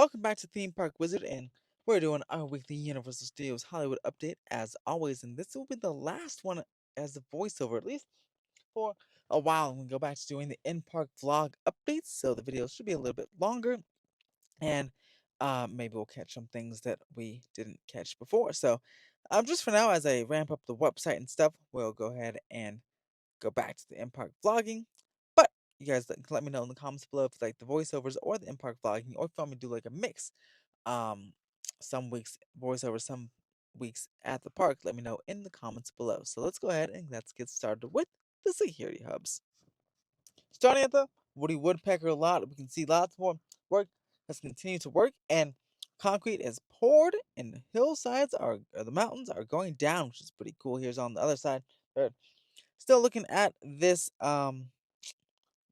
Welcome back to Theme Park Wizard, and we're doing our weekly Universal Studios Hollywood update as always. And this will be the last one as a voiceover, at least for a while. And we go back to doing the in-park vlog updates, so the videos should be a little bit longer, and maybe we'll catch some things that we didn't catch before. So, just for now, as I ramp up the website and stuff, we'll go ahead and go back to the in-park vlogging. But you guys let me know in the comments below if you like the voiceovers or the in-park vlogging, or if you want me to do like a mix. Um, some weeks voiceover, some weeks at the park. Let me know in the comments below. So let's go ahead and let's get started with the security hubs. Starting at the Woody Woodpecker lot, we can see lots more work has continued to work, and concrete is poured, and the hillsides or the mountains are going down, which is pretty cool. Here's on the other side. They're still looking at this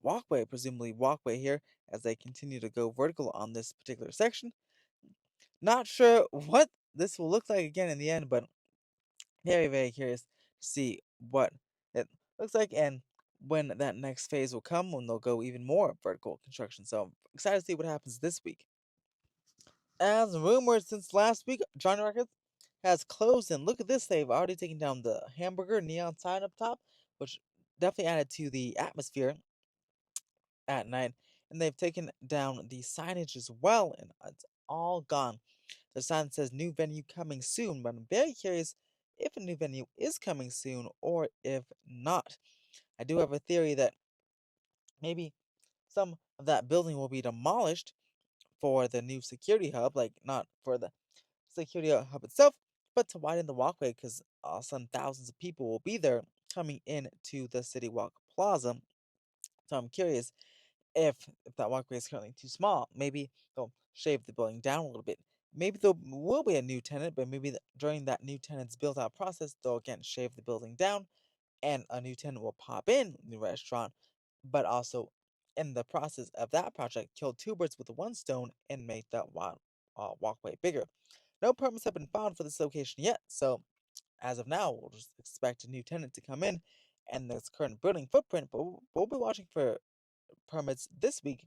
walkway, presumably walkway here, as they continue to go vertical on this particular section. Not sure what this will look like again in the end, but very, very curious to see what it looks like and when that next phase will come, when they'll go even more vertical construction. So I'm excited to see what happens this week. As rumored since last week, Johnny Records has closed, and look at this, they've already taken down the hamburger neon sign up top, which definitely added to the atmosphere at night. And they've taken down the signage as well, and it's all gone. The sign says new venue coming soon, but I'm very curious if a new venue is coming soon or if not. I do have a theory that maybe some of that building will be demolished for the new security hub, like not for the security hub itself, but to widen the walkway, because some thousands of people will be there coming in to the City Walk Plaza. So I'm curious if that walkway is currently too small, maybe they'll shave the building down a little bit. Maybe there will be a new tenant, but maybe during that new tenant's build out process, they'll again shave the building down, and a new tenant will pop in the restaurant, but also in the process of that project, kill two birds with one stone and make that walkway bigger. No permits have been filed for this location yet, so as of now, we'll just expect a new tenant to come in and this current building footprint, but we'll be watching for permits this week.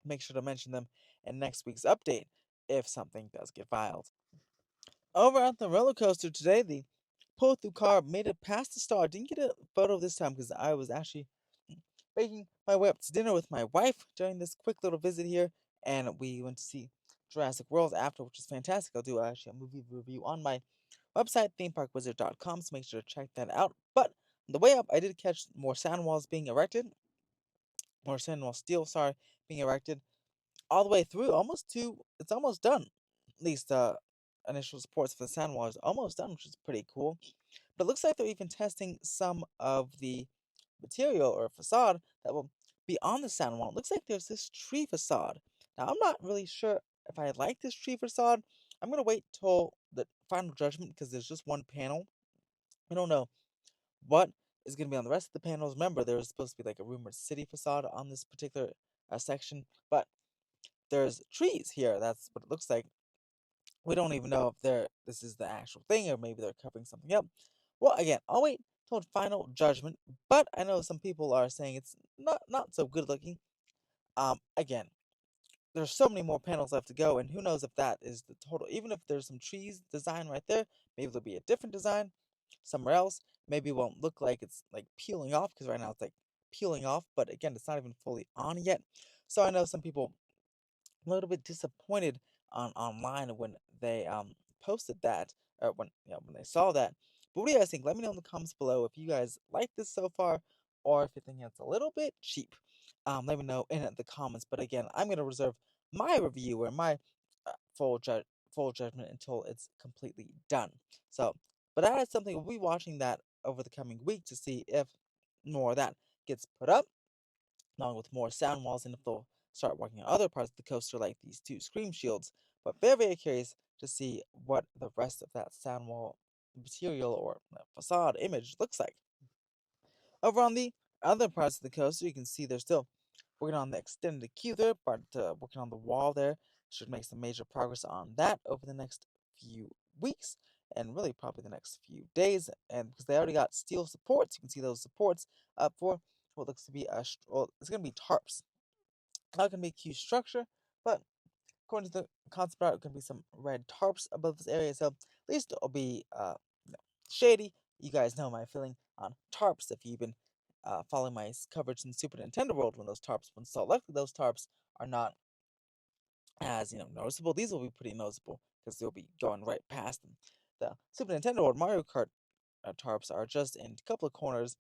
Make sure to mention them in next week's update if something does get filed. Over at the roller coaster today, the pull through car made it past the start. Didn't get a photo this time because I was actually making my way up to dinner with my wife during this quick little visit here, and we went to see Jurassic World after, which is fantastic. I'll do actually a movie review on my website, themeparkwizard.com, so make sure to check that out. But on the way up, I did catch more sound walls being erected, more sound wall steel, sorry, being erected all the way through, almost to it's almost done. At least initial supports for the sound wall is almost done, which is pretty cool. But it looks like they're even testing some of the material or facade that will be on the sound wall. It looks like there's this tree facade. Now I'm not really sure if I like this tree facade. I'm gonna wait till the final judgment because there's just one panel. I don't know what is gonna be on the rest of the panels. Remember, there was supposed to be like a rumored city facade on this particular section, but there's trees here. That's what it looks like. We don't even know if this is the actual thing or maybe they're covering something up. Well, again, I'll wait till final judgment. But I know some people are saying it's not so good looking. Again, there's so many more panels left to go, and who knows if that is the total. Even if there's some trees design right there, maybe there'll be a different design somewhere else. Maybe it won't look like it's like peeling off because right now it's like peeling off, but again, it's not even fully on yet. So I know some people a little bit disappointed on online when they posted that or when they saw that. But what do you guys think? Let me know in the comments below if you guys like this so far or if you think it's a little bit cheap. Let me know in the comments. But again, I'm gonna reserve my review or my uh, full ju- full judgment until it's completely done. So, but that is something we'll be watching that over the coming week to see if more of that gets put up along with more sound walls, and if they'll start working on other parts of the coaster like these two scream shields. But very, very curious to see what the rest of that sound wall material or facade image looks like. Over on the other parts of the coaster, you can see they're still working on the extended queue there, but working on the wall there. Should make some major progress on that over the next few weeks and really probably the next few days. And because they already got steel supports, you can see those supports up for what looks to be well, it's going to be tarps. Not going to be a huge structure, but of according to the concept art, going to be some red tarps above this area, so at least it'll be shady. You guys know my feeling on tarps if you've been following my coverage in Super Nintendo World when those tarps were installed. Luckily, those tarps are not as noticeable. These will be pretty noticeable because you'll be going right past them. The Super Nintendo World Mario Kart tarps are just in a couple of corners,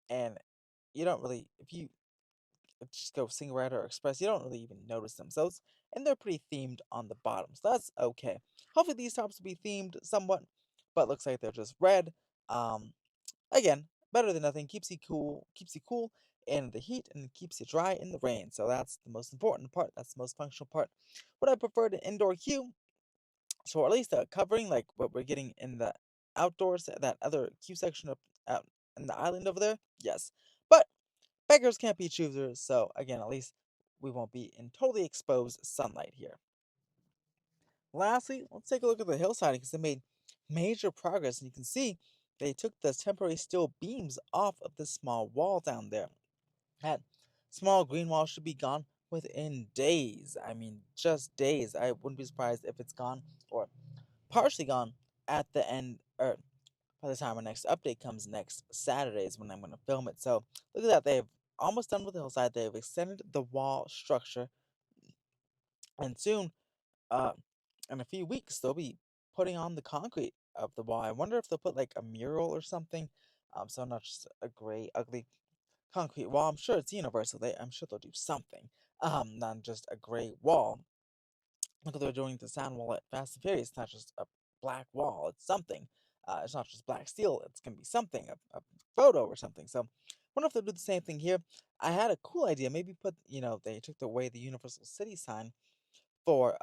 and you don't really, if you just go single rider or express, you don't really even notice them. So and they're pretty themed on the bottom, so that's okay. Hopefully these tops will be themed somewhat, but looks like they're just red. Um, Again, better than nothing. Keeps you cool in the heat and keeps you dry in the rain. So that's the most important part. That's the most functional part. Would I prefer the indoor queue? So at least covering like what we're getting in the outdoors, that other queue section up out in the island over there. Yes, but beggars can't be choosers. So again, at least we won't be in totally exposed sunlight here. Lastly, let's take a look at the hillside because they made major progress, and you can see they took the temporary steel beams off of the small wall down there. That small green wall should be gone within days. I mean, just days. I wouldn't be surprised if it's gone or partially gone at the end, or by the time our next update comes next Saturday is when I'm going to film it. So look at that. They've almost done with the hillside. They've extended the wall structure, and soon uh, in a few weeks, they'll be putting on the concrete of the wall. I wonder if they'll put like a mural or something. So not just a gray, ugly concrete wall. I'm sure it's universal. I'm sure they'll do something. Not just a gray wall. Look what they're doing to Soundwall at Fast and Furious. It's not just a black wall. It's something. It's not just black steel. It's gonna be something, a photo or something. So, wonder if they'll do the same thing here. I had a cool idea. Maybe put, they took away the Universal City sign for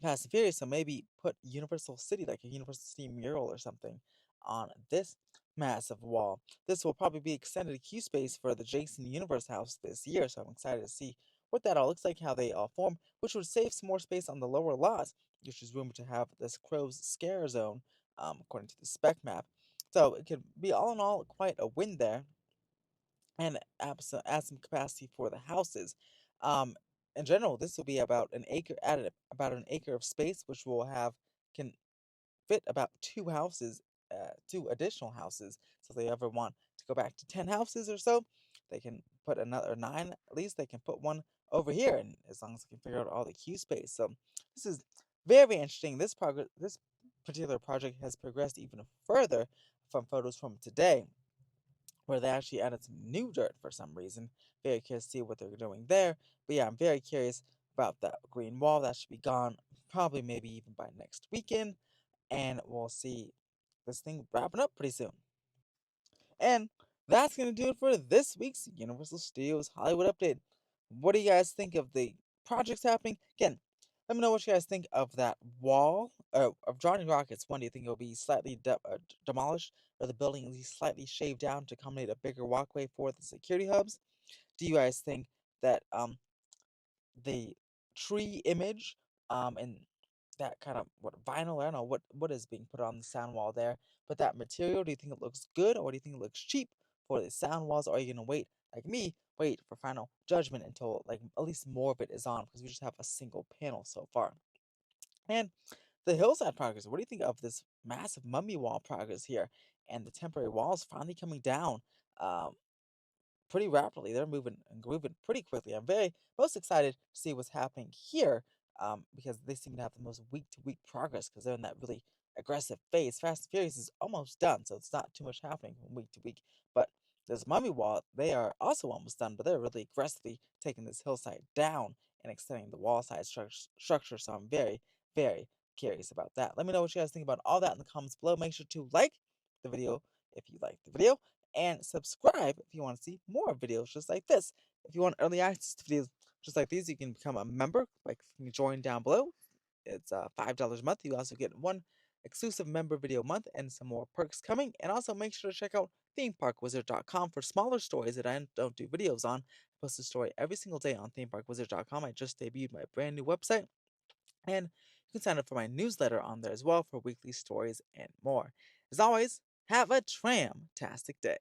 Fast and Furious, so maybe put Universal City, like a Universal City mural or something, on this massive wall. This will probably be extended queue space for the Jason Universe house this year, so I'm excited to see what that all looks like, how they all form, which would save some more space on the lower lot, which is rumored to have this Crow's Scare Zone, according to the spec map. So it could be all in all quite a win there, and add some capacity for the houses. Um, in general, this will be about an acre added about an acre of space, which will have can fit about two additional houses. So if they ever want to go back to 10 houses or so, they can put another nine. At least they can put one over here, and as long as they can figure out all the queue space. So this is very interesting. This particular project has progressed even further from photos from today where they actually added some new dirt for some reason. Very curious to see what they're doing there. But yeah, I'm very curious about that green wall. That should be gone probably maybe even by next weekend. And we'll see this thing wrapping up pretty soon. And that's going to do it for this week's Universal Studios Hollywood Update. What do you guys think of the projects happening? Again, let me know what you guys think of that wall of Johnny Rockets. One, do you think it'll be slightly demolished, or the building at least slightly shaved down to accommodate a bigger walkway for the security hubs? Do you guys think that the tree image and that kind of what vinyl, I don't know what is being put on the sound wall there, but that material, do you think it looks good, or do you think it looks cheap for the sound walls? Or are you gonna wait like me, wait for final judgment until like at least more of it is on, because we just have a single panel so far? And the hillside progress, what do you think of this massive mummy wall progress here, and the temporary walls finally coming down? um pretty rapidly. They're moving and grooving pretty quickly. I'm very most excited to see what's happening here, because they seem to have the most week to week progress because they're in that really aggressive phase. Fast and Furious is almost done, so it's not too much happening from week to week. But this Mummy Wall, they are also almost done, but they're really aggressively taking this hillside down and extending the wall side structure. So I'm very, very curious about that. Let me know what you guys think about all that in the comments below. Make sure to like the video if you like the video, and subscribe if you want to see more videos just like this. If you want early access to videos just like these, you can become a member by clicking join down below. It's $5 a month. You also get one exclusive member video a month and some more perks coming. And also make sure to check out themeparkwizard.com for smaller stories that I don't do videos on. I post a story every single day on themeparkwizard.com. I just debuted my brand new website. And you can sign up for my newsletter on there as well for weekly stories and more. As always, have a tram-tastic day.